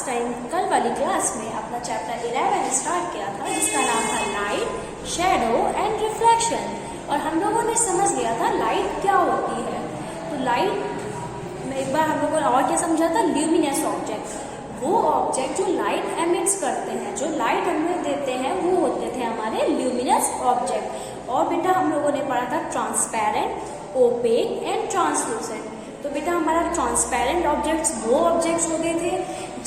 Last time कल वाली class में अपना चैप्टर 11 स्टार्ट किया था जिसका नाम था लाइट, शैडो एंड रिफ्लेक्शन। और हम लोगों ने समझ लिया था लाइट क्या होती है। तो लाइट में एक बार हम लोगों ने और क्या समझा था, ल्यूमिनस ऑब्जेक्ट, वो ऑब्जेक्ट जो लाइट एमिट्स करते हैं, जो लाइट हमें देते हैं, वो होते थे हमारे ल्यूमिनस ऑब्जेक्ट। और बेटा हम लोगों ने पढ़ा था ट्रांसपेरेंट, ओपेक एंड ट्रांसलूसेंट। तो बेटा हमारा ट्रांसपेरेंट ऑब्जेक्ट्स वो ऑब्जेक्ट्स होते थे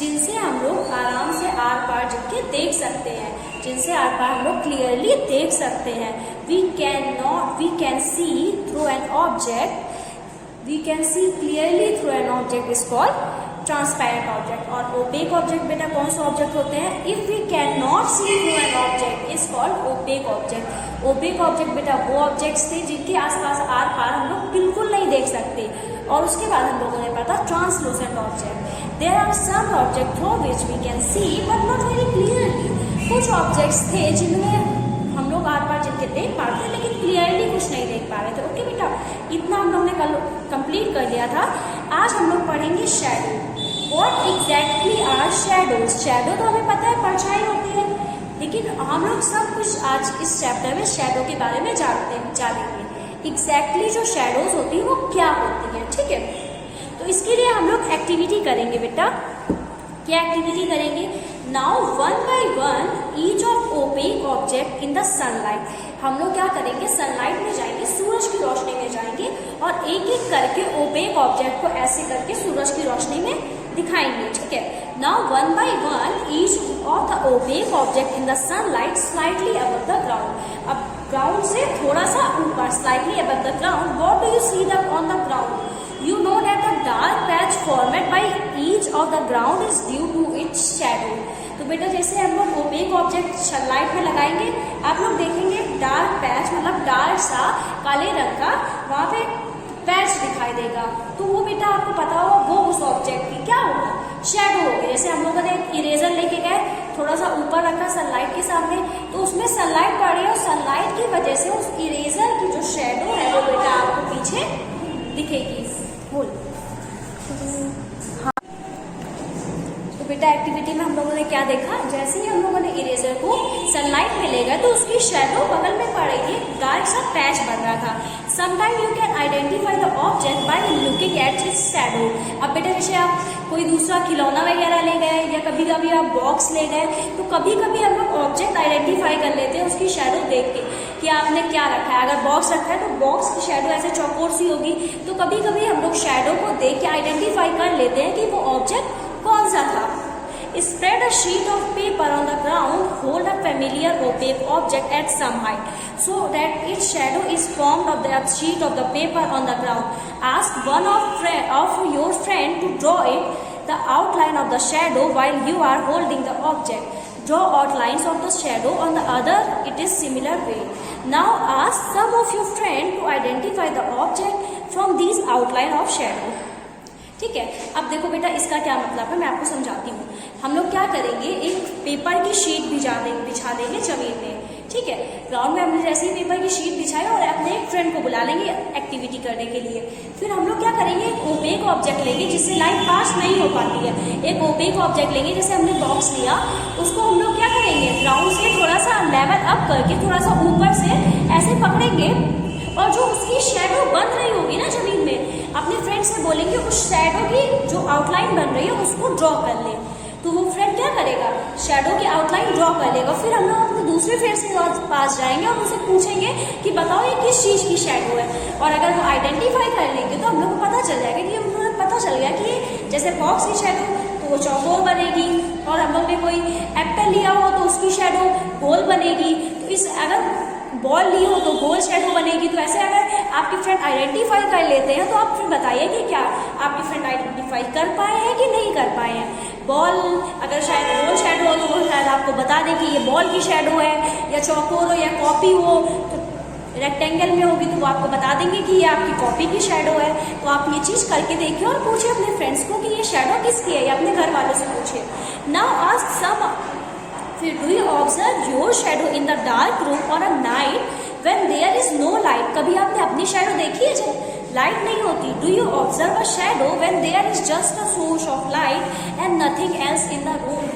जिनसे हम लोग आराम से आर पार के देख सकते हैं, जिनसे आर पार हम लोग क्लियरली देख सकते हैं। We can see through an object, we can see clearly through an object is called transparent object. और ओपेक ऑब्जेक्ट बेटा कौन से ऑब्जेक्ट होते हैं, if we can not see through an object is called opaque object. Opaque object बेटा वो objects थे जिनके आसपास आर पार हम लोग बिल्कुल नहीं देख सकते। और उसके बाद हम लोगों ने पढ़ा translucent object. There are some object through which we can see but not very clearly. कुछ ऑब्जेक्ट्स थे जिनमें हम लोग आर पार जिनके देख पा रहे थे लेकिन क्लियरली कुछ नहीं देख पा रहे थे। ओके बेटा, इतना हम लोग ने कल कंप्लीट कर लिया था। आज हम लोग पढ़ेंगे shadow. What exactly are shadows. Shadow तो हमें पता है परछाई होती है, लेकिन हम लोग सब कुछ आज इस चैप्टर में शैडो के बारे में जानेंगे। एग्जैक्टली जो शैडोज होती है वो क्या होती है, ठीक है। तो इसके लिए हम लोग एक्टिविटी करेंगे बेटा। क्या एक्टिविटी करेंगे, now one by one each of opaque object in the sunlight. हम लोग क्या करेंगे, सनलाइट में जाएंगे, सूरज की रोशनी में जाएंगे और एक एक करके ओपेक ऑब्जेक्ट को ऐसे करके सूरज की रोशनी में दिखाएंगे, ठीक है। Now one by one each of the opaque object in the sunlight slightly above the ground. अब ग्राउंड से थोड़ा सा ऊपर, slightly above the ground, what do you see the on the ground? You know that the dark patch formed by each of the ground is due to its shadow. तो बेटा जैसे हम लोग ओपेक ऑब्जेक्ट सनलाइट में लगाएंगे, आप लोग देखेंगे डार्क पैच मतलब डार्क सा काले रंग का वहाँ पे पैच दिखाई देगा। तो वो बेटा आपको पता होगा वो उस ऑब्जेक्ट की क्या होगा, शैडो होगी। जैसे हम लोगों ने एक इरेजर लेके गए, थोड़ा सा ऊपर रखा सनलाइट के सामने, तो उसमें सनलाइट पड़ रही है और सनलाइट की वजह से उस इरेजर की जो शैडो है वो बेटा आपको पीछे दिखेगी। बोल। हाँ, तो बेटा एक्टिविटी में हम लोगों ने क्या देखा, जैसे ही हम लोगों ने इरेजर को सनलाइट में ले गए तो उसकी शैडो बगल में पड़ रही थी, डार्क सा पैच बन रहा था। Sometime you can identify the object by looking at its shadow. अब बेटा जैसे आप कोई दूसरा खिलौना वगैरह ले गए या कभी कभी आप बॉक्स ले गए, तो कभी कभी हम लोग ऑब्जेक्ट आइडेंटिफाई कर लेते हैं उसकी शैडो देख के कि आपने क्या रखा है। अगर बॉक्स रखा है तो बॉक्स की शैडो ऐसे चौकोर सी होगी, तो कभी कभी हम लोग शैडो को देख के आइडेंटिफाई कर लेते हैं कि वो ऑब्जेक्ट कौन सा था। Spread a sheet of paper on the ground, hold a familiar opaque object at some height so that its shadow is formed of that sheet of the paper on the ground. Ask one of your friend to draw the outline of the shadow while you are holding the object. Draw outlines of the shadow on the other it is similar way. Now ask some of your friend to identify the object from these outline of shadow. ठीक है। अब देखो बेटा इसका क्या मतलब है, मैं आपको समझाती हूँ। हम लोग क्या करेंगे, एक पेपर की शीट बिछा देंगे जमीन में, ठीक है। ग्राउंड में हमने जैसे ही पेपर की शीट बिछाई और अपने एक फ्रेंड को बुला लेंगे एक्टिविटी करने के लिए। फिर हम लोग क्या करेंगे, एक ओपेक ऑब्जेक्ट लेंगे जिससे लाइट पास नहीं हो पाती है। एक ओपेक ऑब्जेक्ट लेंगे, जैसे हमने बॉक्स लिया, उसको हम लोग क्या करेंगे, ग्राउंड से थोड़ा सा लेवल अप करके थोड़ा सा ऊपर से ऐसे पकड़ेंगे और जो उसकी शैडो बन रही होगी ना जमीन में, अपने फ्रेंड से बोलेंगे उस शैडो की जो आउटलाइन बन रही है उसको ड्रॉ कर ले। तो वो फ्रेंड क्या करेगा, शैडो की आउटलाइन ड्रॉ कर लेगा। फिर हम लोग अपने दूसरे फ्रेंड से पास जाएंगे और उनसे पूछेंगे कि बताओ ये किस चीज़ की शैडो है। और अगर वो आइडेंटिफाई कर लेंगे तो हम लोग को पता चल जाएगा कि उन्होंने पता चल गया कि जैसे बॉक्स की शैडो तो वो चौकोर बनेगी, और हम लोग ने कोई एप्पल लिया हो तो उसकी शैडो गोल बनेगी। तो इस अगर बॉल ली हो तो गोल शैडो बनेगी। तो ऐसे अगर आपके फ्रेंड आइडेंटिफाई कर लेते हैं तो आप फिर बताइए कि क्या आपके फ्रेंड आइडेंटिफाई कर पाए हैं कि नहीं कर पाए हैं। बॉल अगर शायद गोल शैडो हो तो वो शायद आपको बता दें कि ये बॉल की शैडो है, या चौकोर हो या कॉपी हो, तो रेक्टेंगल में होगी तो वो आपको बता देंगे कि ये आपकी कॉपी की शैडो है। तो आप ये चीज़ करके देखिए और पूछिए अपने फ्रेंड्स को कि ये शैडो किसकी है, या अपने घर वालों से पूछिए। नाउ आस्क सम, फिर do you observe your shadow in the dark room और a night when there is no light. कभी आपने अपनी शैडो देखी है लाइट नहीं होती। Do you observe a shadow when there is just a source of light and nothing else in the room.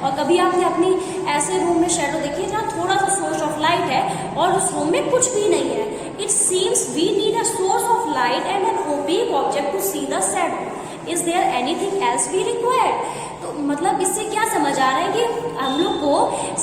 और कभी आपने अपनी ऐसे रूम में शैडो देखी है जहाँ थोड़ा सा सोर्स ऑफ लाइट है और उस रूम में कुछ भी नहीं है। It seems we need a source of light and an opaque object to see the shadow. Is there anything else we required. तो मतलब इससे क्या समझ आ रहा है कि हम लोग को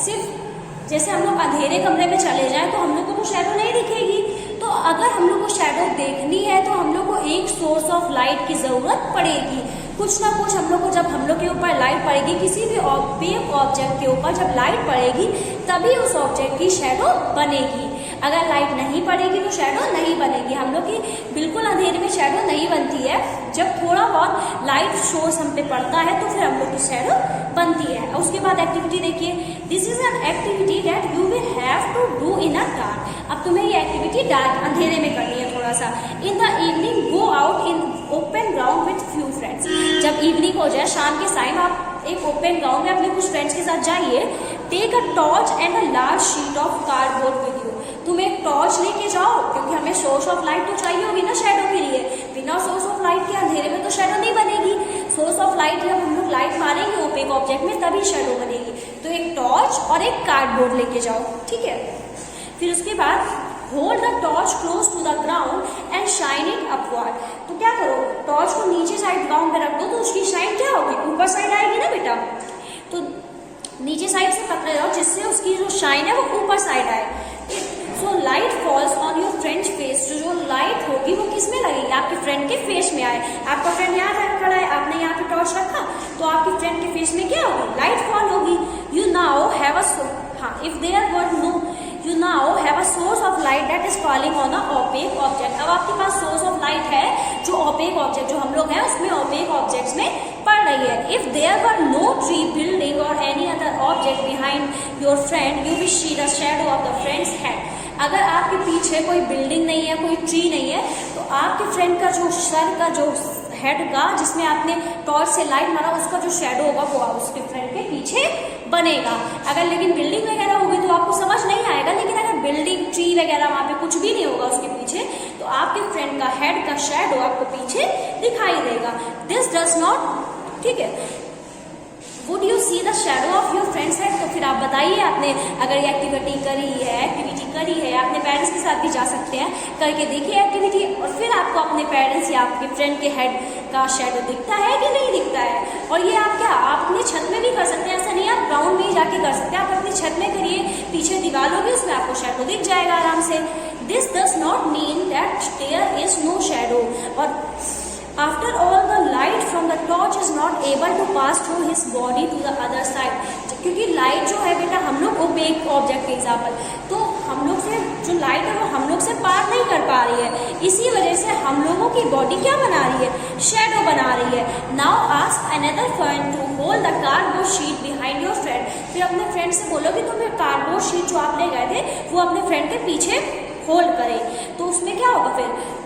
सिर्फ जैसे हम लोग अंधेरे कमरे में चले जाएं तो हम लोग को वो शैडो नहीं दिखेगी। तो अगर हम लोग को शैडो देखनी है तो हम लोग को एक सोर्स ऑफ लाइट की जरूरत पड़ेगी। कुछ ना कुछ हम लोग को, जब हम लोग के ऊपर लाइट पड़ेगी, किसी भी ऑब्जेक्ट के ऊपर जब लाइट पड़ेगी तभी उस ऑब्जेक्ट की शैडो बनेगी। अगर लाइट नहीं पड़ेगी तो शैडो नहीं बनेगी। हम लोग की बिल्कुल अंधेरे में शैडो नहीं बनती है। जब थोड़ा बहुत लाइट सोर्स हम पे पड़ता है तो फिर हम लोग की शैडो बनती है। उसके बाद एक्टिविटी देखिए, this is an activity that you will have to do in a dark. अब तुम्हें ये एक्टिविटी डार्क अंधेरे में करनी है थोड़ा सा। In the evening go out in open ground with few friends. जब इवनिंग हो जाए, शाम के टाइम, आप एक ओपन ग्राउंड में अपने कुछ फ्रेंड्स के साथ जाइए। Take a torch and a large sheet of cardboard with you. तुम एक टॉर्च लेके जाओ क्योंकि हमें सोर्स ऑफ लाइट तो चाहिए होगी ना शैडो के लिए। बिना सोर्स ऑफ लाइट के अंधेरे में तो शैडो नहीं बनेगी। सोर्स ऑफ लाइट जब हम लोग लाइट मारेंगे ओपेक ऑब्जेक्ट में तभी शैडो बनेगी। तो एक टॉर्च और एक कार्डबोर्ड लेके जाओ, ठीक है। फिर उसके बाद hold the torch close to the ground and shine it upward. तो क्या करो, टॉर्च को नीचे साइड ग्राउंड पे रख दो तो उसकी शाइन क्या होगी, ऊपर साइड आएगी ना बेटा। तो नीचे साइड से पकड़े जाओ जिससे उसकी जो शाइन है वो ऊपर साइड आए। So light falls on your friends face. जो लाइट होगी वो किस में लगेगी, आपके फ्रेंड के फेस में आए। आपका फ्रेंड यहाँ खड़ा है, आपने यहाँ पे टॉर्च रखा तो आपके फ्रेंड के फेस में क्या होगी, लाइट फॉल होगी। You now have a if there were no you now have a source of light that is falling on a opaque object। अब आपके पास source of light है जो opaque object, जो हम लोग हैं उसमें opaque objects में पड़ रही है। If there were no tree, building or any other object behind your friend, you will see the shadow of the friend's head। अगर आपके पीछे कोई बिल्डिंग नहीं है, कोई ट्री नहीं है, तो आपके फ्रेंड का जो सर का जो हेड का जिसमें आपने टॉर्च से लाइट मारा उसका जो शैडो होगा वो उसके फ्रेंड के पीछे बनेगा। अगर लेकिन बिल्डिंग वगैरह होगी तो आपको समझ नहीं आएगा, लेकिन अगर बिल्डिंग ट्री वगैरह वहां पे कुछ भी नहीं होगा उसके पीछे तो आपके फ्रेंड का हेड का शैडो आपको पीछे दिखाई देगा। दिस डज नॉट, ठीक है। Would you see the shadow of your friends head. तो फिर आप बताइए, आपने अगर ये एक्टिविटी करी है, अपने पेरेंट्स के साथ भी जा सकते हैं, करके देखिए एक्टिविटी, और फिर आपको अपने पेरेंट्स या आपके फ्रेंड के हेड का शैडो दिखता है कि नहीं दिखता है। और ये आप अपने छत में भी कर सकते हैं, ऐसा नहीं आप ग्राउंड में ही जाके कर सकते हैं। आप अपनी छत में करिए, पीछे दीवार होगी उसमें आपको शैडो दिख जाएगा आराम से। This does not mean that there is no shadow. और After all, the light from the torch is not able to pass through his body to the other side। क्योंकि लाइट जो है बेटा हम लोग ओपेक ऑब्जेक्ट के example, तो हम लोग से जो लाइट है वो हम लोग से पार नहीं कर पा रही है। इसी वजह से हम लोगों की बॉडी क्या बना रही है, शैडो बना रही है। Now ask another friend to hold the cardboard sheet behind your friend. फिर अपने फ्रेंड से बोलो कि तुम्हें कार्डबोर्ड शीट जो आप ले गए थे वो अपने फ्रेंड के पीछे होल्ड करे। तो उसमें क्या होगा फिर,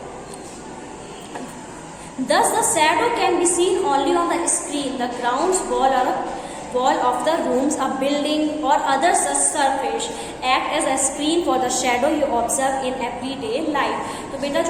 thus the shadow can be seen only on the screen, the grounds, wall of the rooms, a building or other such surface act as a screen for the shadow you observe in everyday life। तो बेटा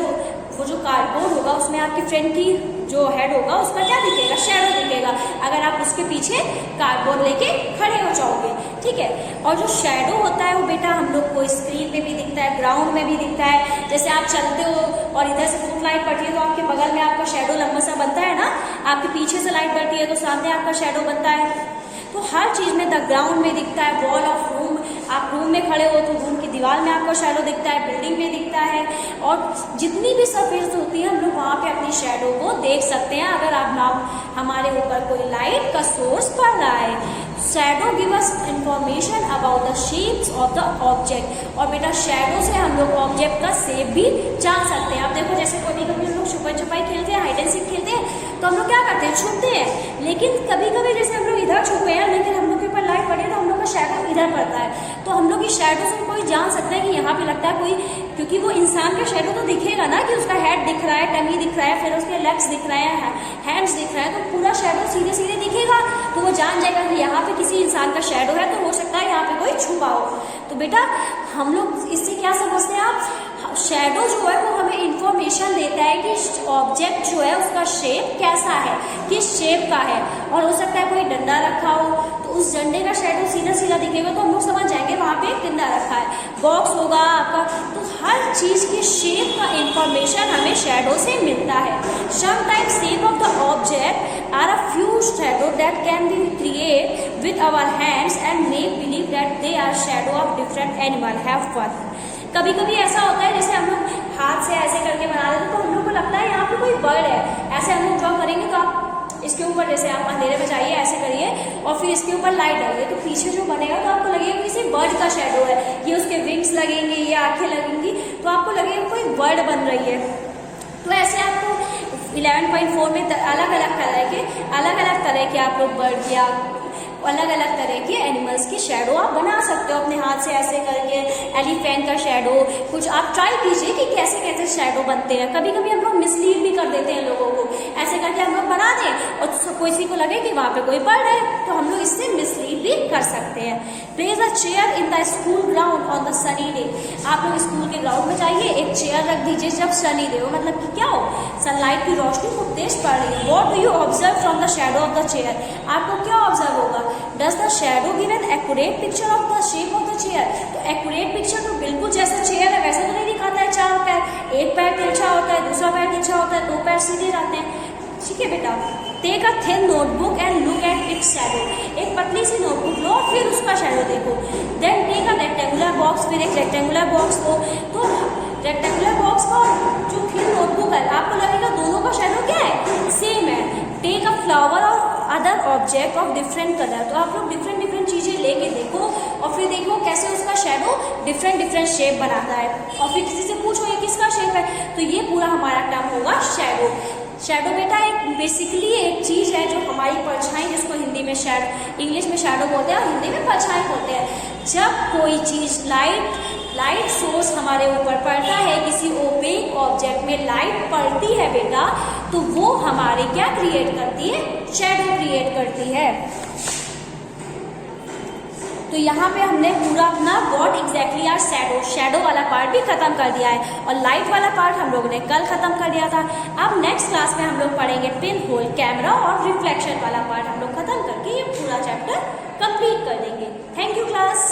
वो जो cardboard होगा उसमें आपके friend की जो head होगा उसका क्या दिखेगा, शैडो दिखेगा, अगर आप उसके पीछे कार्डबोर्ड लेके खड़े हो जाओगे, ठीक है। और जो शैडो होता है वो बेटा हम लोग को स्क्रीन पे भी दिखता है, ग्राउंड में भी दिखता है। जैसे आप चलते हो और इधर से फुट लाइट पड़ती है तो आपके बगल में आपका शैडो लंबा सा बनता है ना, आपके पीछे से लाइट पड़ती है तो सामने आपका शैडो बनता है। तो हर चीज में द ग्राउंड में दिखता है, वॉल ऑफ रूम, आप रूम में खड़े हो तो रूम की दीवार में आपका शैडो दिखता है, बिल्डिंग में दिखता है, और जितनी भी सरफेस होती है हम लोग वहाँ पे अपनी शैडो को देख सकते हैं अगर आप हमारे ऊपर कोई लाइट का सोर्स पड़ रहा है। Shadow give us information about the shapes of the object. और बेटा शैडो से हम लोग ऑब्जेक्ट का शेप भी जान सकते हैं। आप देखो जैसे कभी कभी हम लोग छुपन छुपाई खेलते हैं, हाइड एंड सीक खेलते हैं, तो हम लोग क्या करते हैं, छुपते हैं। लेकिन कभी कभी जैसे हम लोग इधर छुपे हैं लेकिन हम लोग के ऊपर लाइट पड़े तो हम लोग का शैडो इधर पड़ता है, तो हम लोग की शैडो से कोई जान सकता है कि यहाँ पे लगता है कोई, क्योंकि वो इंसान का शैडो तो दिखेगा ना कि उसका हेड दिख रहा है, टंगी दिख रहा है, फिर उसके लेग्स दिख रहे हैं, हैंड्स दिख रहे हैं, तो पूरा शैडो सीधे सीधे दिखेगा, तो वो जान जाएगा कि यहाँ पे किसी इंसान का शैडो है, तो हो सकता है यहाँ पे कोई छुपा हो। तो बेटा हम लोग इससे क्या समझते हैं, आप शेडो जो है वो हमें इंफॉर्मेशन देता है कि ऑब्जेक्ट जो है उसका शेप कैसा है, किस शेप का है। और हो सकता है कोई डंडा रखा हो तो उस डंडे का शेडो सीधा सीधा दिखेगा तो हम लोग समझ जाएंगे वहाँ पे एक डंडा रखा है। बॉक्स होगा आपका, तो हर चीज़ की शेप का इंफॉर्मेशन हमें शेडो से मिलता है। Sometimes shape of the object are a few shadow that can be create with our hands and make believe that they are shadow of different animal. Have fun. कभी कभी ऐसा होता है जैसे हम लोग हाथ से ऐसे करके बना देते तो हम लोग को लगता है यहाँ पे कोई बर्ड है, ऐसे हम लोग ड्रॉ करेंगे तो आप इसके ऊपर जैसे आप अंधेरे में जाइए ऐसे करिए और फिर इसके ऊपर लाइट डालिए तो पीछे जो बनेगा तो आपको लगेगा किसी बर्ड का शेडो है, ये उसके विंग्स लगेंगे, ये आंखें लगेंगी तो आपको लगेगा कोई बर्ड बन रही है। तो ऐसे आपको 11.4 में अलग अलग तरह के आप लोग बर्ड या अलग अलग तरह के एनिमल्स की शेडो आप बना सकते हो अपने हाथ से ऐसे करके। एलिफेंट का शेडो, कुछ आप ट्राई कीजिए कि कैसे कैसे शेडो बनते हैं। कभी कभी हम लोग मिसलीड भी कर देते हैं लोगों को, ऐसे करके हम लोग बना दें और किसी को लगे कि वहाँ पे कोई बर्ड है तो हम लोग इससे मिसलीड भी कर सकते हैं। Place a chair in the school ground on the sunny day. आप लोग स्कूल के ग्राउंड में जाइए, एक चेयर रख दीजिए जब सनी डे हो, मतलब कि क्या हो, सनलाइट की रोशनी खूब तेज पड़ रही है। What do you observe from the shadow of the chair. आपको क्या ऑब्जर्व होगा? Does the shadow give an accurate picture of the shape of the chair? तो accurate picture तो बिल्कुल जैसा चेयर है वैसा तो नहीं दिखाता है। चार पैर, एक पैर तिरछा होता है, दूसरा पैर तिरछा होता है, दो पैर सीधे रहते हैं। ठीक है बेटा, take a thin notebook and look at its shadow. एक पतली सी नोटबुक लो और फिर उसका शैडो देखो। Then take a rectangular box, फिर एक रेक्टेंगुलर बॉक्स लो। तो रेक्टेंगुलर बॉक्स का जो थिन नोटबुक है आपको लगेगा दोनों का शैडो क्या है, सेम है। टेक अ फ्लावर और other object of different colour. तो आप लोग डिफरेंट डिफरेंट चीज़ें लेके देखो और फिर देखो कैसे उसका शेडो डिफरेंट डिफरेंट शेप बनाता है। और फिर किसी से पूछो ये किसका शेप है, तो ये पूरा हमारा टर्म होगा शेडो। शेडो बेटा एक बेसिकली एक चीज़ है जो हमारी परछाई, जिसको हिंदी में इंग्लिश में शेडो बोलते हैं और हिंदी में परछाई बोलते हैं। जब कोई चीज़ लाइट सोर्स हमारे ऊपर पड़ता है, किसी ओपेक ऑब्जेक्ट में लाइट पड़ती है बेटा, तो वो हमारे क्या क्रिएट करती है, शेडो क्रिएट करती है। तो यहाँ पे हमने पूरा अपना व्हाट एग्जैक्टली आर शेडो वाला पार्ट भी खत्म कर दिया है और लाइट वाला पार्ट हम लोगों ने कल खत्म कर दिया था। अब नेक्स्ट क्लास में हम लोग पढ़ेंगे पिन होल, कैमरा और रिफ्लेक्शन वाला पार्ट हम लोग खत्म करके ये पूरा चैप्टर कंप्लीट कर देंगे। Thank you class.